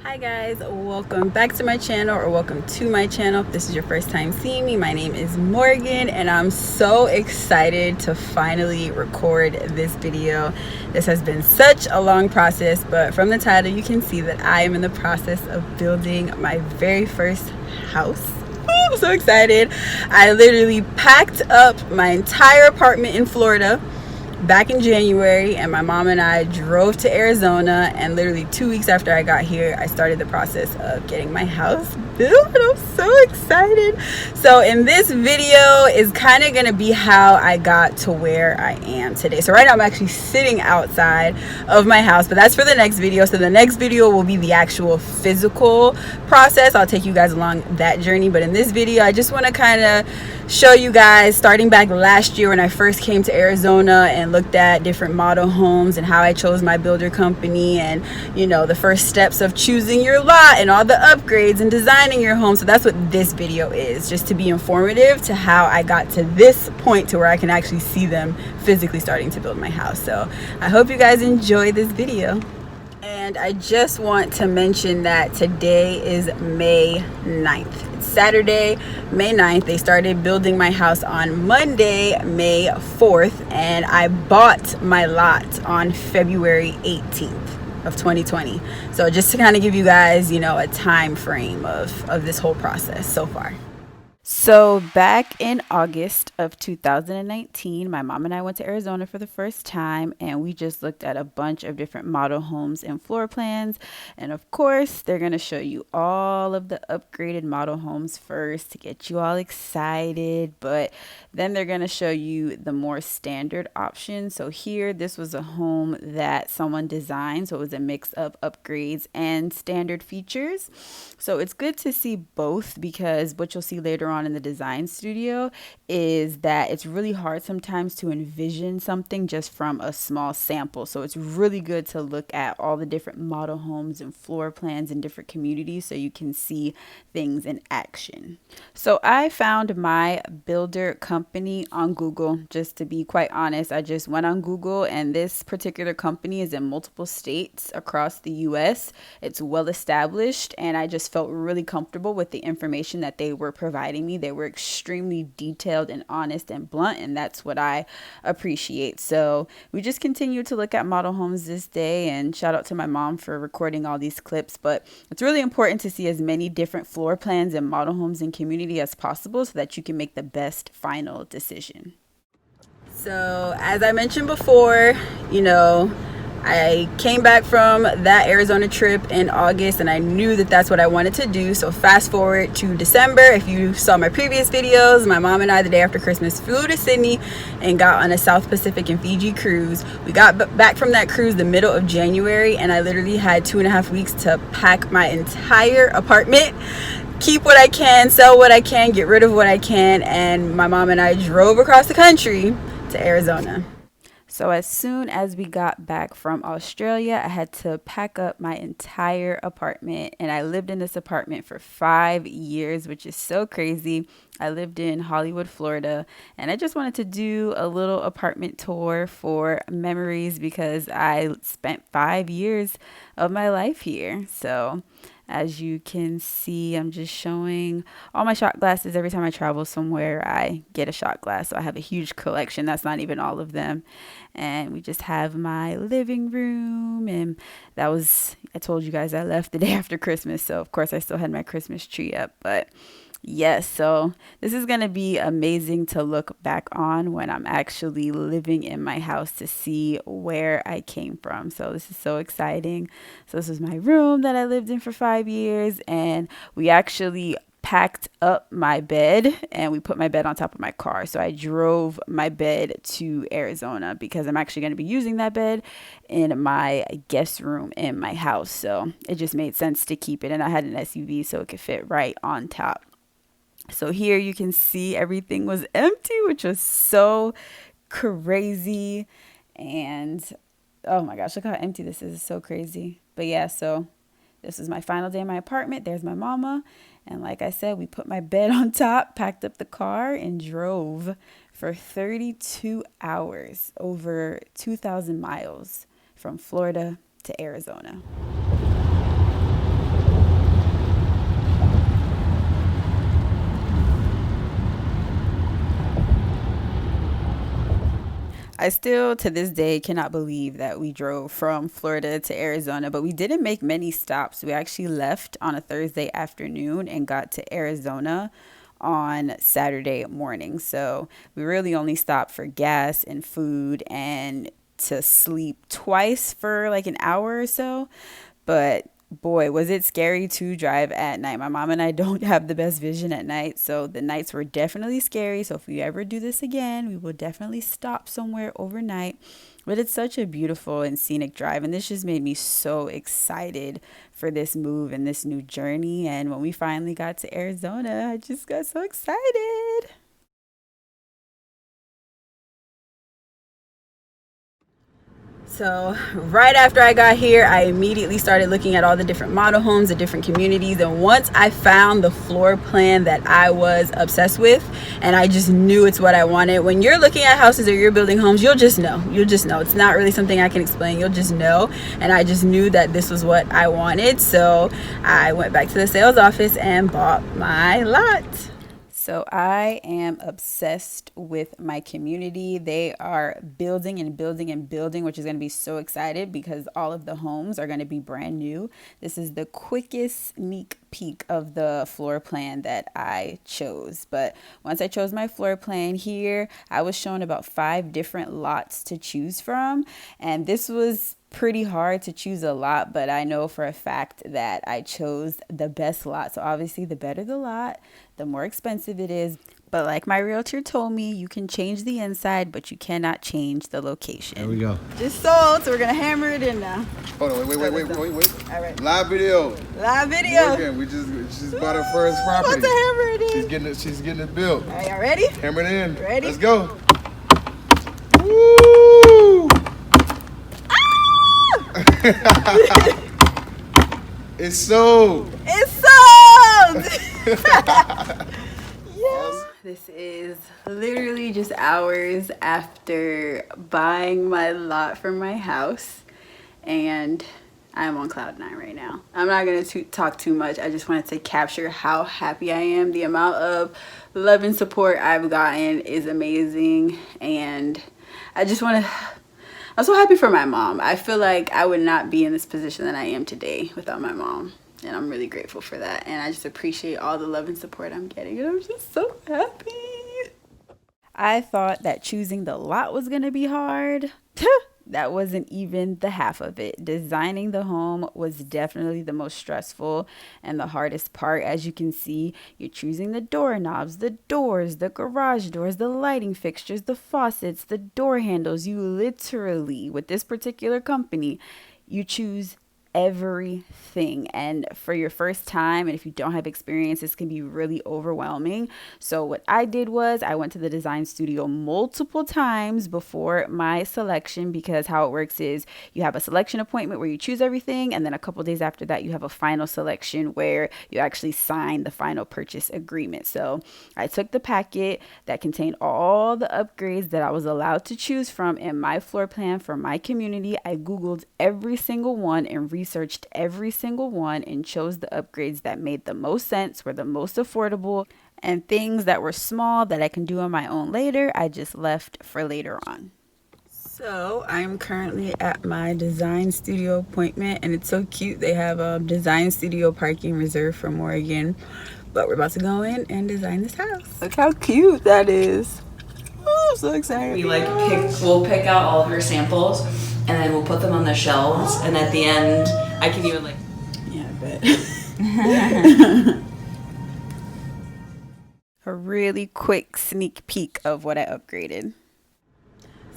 Hi guys, welcome back to my channel, or welcome to my channel. If this is your first time seeing me, my name is Morgan and I'm so excited to finally record this video. This has been such a long process, but from the title you can see that I am in the process of building my very first house. I'm so excited. I literally packed up my entire apartment in Florida back in January, and my mom and I drove to Arizona, and literally 2 weeks after I got here I started the process of getting my house built. I'm so excited. So in this video is kind of gonna be how I got to where I am today. So right now I'm actually sitting outside of my house, but that's for the next video. So the next video will be the actual physical process. I'll take you guys along that journey, but in this video I just want to kind of show you guys starting back last year when I first came to Arizona and looked at different model homes and how I chose my builder company, and you know, the first steps of choosing your lot and all the upgrades and designing your home. So that's what this video is, just to be informative to how I got to this point to where I can actually see them physically starting to build my house. So I hope you guys enjoy this video. And I just want to mention that today is May 9th. It's Saturday, May 9th. They started building my house on Monday, May 4th, and I bought my lot on February 18th of 2020. So just to kind of give you guys, you know, a time frame of this whole process so far. So back in August of 2019, my mom and I went to Arizona for the first time, and we just looked at a bunch of different model homes and floor plans. And of course, they're going to show you all of the upgraded model homes first to get you all excited, but then they're going to show you the more standard options. So here, this was a home that someone designed, so it was a mix of upgrades and standard features. So it's good to see both, because what you'll see later on in the design studio is that it's really hard sometimes to envision something just from a small sample. So it's really good to look at all the different model homes and floor plans in different communities so you can see things in action. So I found my builder company on Google. Just to be quite honest, I just went on Google, and this particular company is in multiple states across the US. It's well established, and I just felt really comfortable with the information that they were providing me. They were extremely detailed and honest and blunt, and that's what I appreciate. So we just continue to look at model homes this day, and shout out to my mom for recording all these clips. But it's really important to see as many different floor plans and model homes and community as possible so that you can make the best final decision. So as I mentioned before, you know, I came back from that Arizona trip in August, and I knew that that's what I wanted to do. So fast forward to December. If you saw my previous videos, my mom and I, the day after Christmas, flew to Sydney and got on a South Pacific and Fiji cruise. We got back from that cruise the middle of January, and I literally had 2.5 weeks to pack my entire apartment, keep what I can, sell what I can, get rid of what I can, and my mom and I drove across the country to Arizona. So as soon as we got back from Australia, I had to pack up my entire apartment, and I lived in this apartment for 5 years, which is so crazy. I lived in Hollywood, Florida, and I just wanted to do a little apartment tour for memories because I spent 5 years of my life here. So as you can see, I'm just showing all my shot glasses. Every time I travel somewhere, I get a shot glass. So I have a huge collection. That's not even all of them. And we just have my living room. And that was, I told you guys I left the day after Christmas. So of course I still had my Christmas tree up. But yes, so this is going to be amazing to look back on when I'm actually living in my house to see where I came from. So this is so exciting. So this is my room that I lived in for 5 years, and we actually packed up my bed and we put my bed on top of my car. So I drove my bed to Arizona because I'm actually going to be using that bed in my guest room in my house. So it just made sense to keep it, and I had an SUV so it could fit right on top. So here you can see everything was empty, which was so crazy. And oh my gosh, look how empty this is. It's so crazy. But yeah, so this is my final day in my apartment. There's my mama. And like I said, we put my bed on top, packed up the car, and drove for 32 hours, over 2,000 miles from Florida to Arizona. I still to this day cannot believe that we drove from Florida to Arizona, but we didn't make many stops. We actually left on a Thursday afternoon and got to Arizona on Saturday morning. So we really only stopped for gas and food and to sleep twice for like an hour or so. But boy, was it scary to drive at night. My mom and I don't have the best vision at night, so the nights were definitely scary. So if we ever do this again, we will definitely stop somewhere overnight. But it's such a beautiful and scenic drive, and this just made me so excited for this move and this new journey. And when we finally got to Arizona, I just got so excited. So right after I got here, I immediately started looking at all the different model homes, the different communities. And once I found the floor plan that I was obsessed with, and I just knew it's what I wanted. When you're looking at houses or you're building homes, you'll just know. It's not really something I can explain. You'll just know. And I just knew that this was what I wanted. So I went back to the sales office and bought my lot. So I am obsessed with my community. They are building and building and building, which is going to be so excited because all of the homes are going to be brand new. This is the quickest sneak peek of the floor plan that I chose. But once I chose my floor plan here, I was shown about 5 different lots to choose from. And this was pretty hard to choose a lot, but I know for a fact that I chose the best lot. So obviously the better the lot, the more expensive it is. But like my realtor told me, you can change the inside, but you cannot change the location. There we go. Just sold, so we're gonna hammer it in now. Hold on, wait. All right. Live video. Morgan, we just bought our first property. About to hammer it in. She's getting it built. All right, y'all ready? Hammer it in. Ready? Let's go. Woo! It's sold. It's sold. Yes. This is literally just hours after buying my lot for my house, and I'm on cloud 9 right now. I'm not going to talk too much. I just wanted to capture how happy I am. The amount of love and support I've gotten is amazing, and I'm so happy for my mom. I feel like I would not be in this position that I am today without my mom. And I'm really grateful for that. And I just appreciate all the love and support I'm getting. And I'm just so happy. I thought that choosing the lot was going to be hard. That wasn't even the half of it. Designing the home was definitely the most stressful and the hardest part. As you can see, you're choosing the doorknobs, the doors, the garage doors, the lighting fixtures, the faucets, the door handles. You literally, with this particular company, you choose everything. And for your first time, and if you don't have experience, this can be really overwhelming. So what I did was I went to the design studio multiple times before my selection, because how it works is you have a selection appointment where you choose everything, and then a couple days after that you have a final selection where you actually sign the final purchase agreement. So I took the packet that contained all the upgrades that I was allowed to choose from in my floor plan for my community. I Googled every single one and researched every single one and chose the upgrades that made the most sense, were the most affordable, and things that were small that I can do on my own later, I just left for later on. So I'm currently at my design studio appointment, and it's so cute. They have a design studio parking reserved for Morgan, but we're about to go in and design this house. Look how cute that is. Oh, I'm so excited. We'll pick out all of her samples, and then we'll put them on the shelves, and at the end I can even yeah, I bet. A really quick sneak peek of what I upgraded.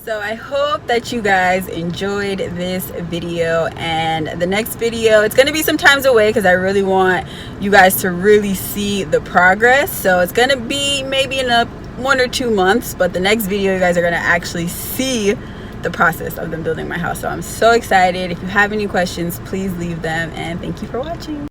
So I hope that you guys enjoyed this video, and the next video, it's going to be some times away because I really want you guys to really see the progress. So it's going to be maybe in 1 or 2 months, but the next video you guys are going to actually see the process of them building my house. So I'm so excited. If you have any questions, please leave them, and thank you for watching.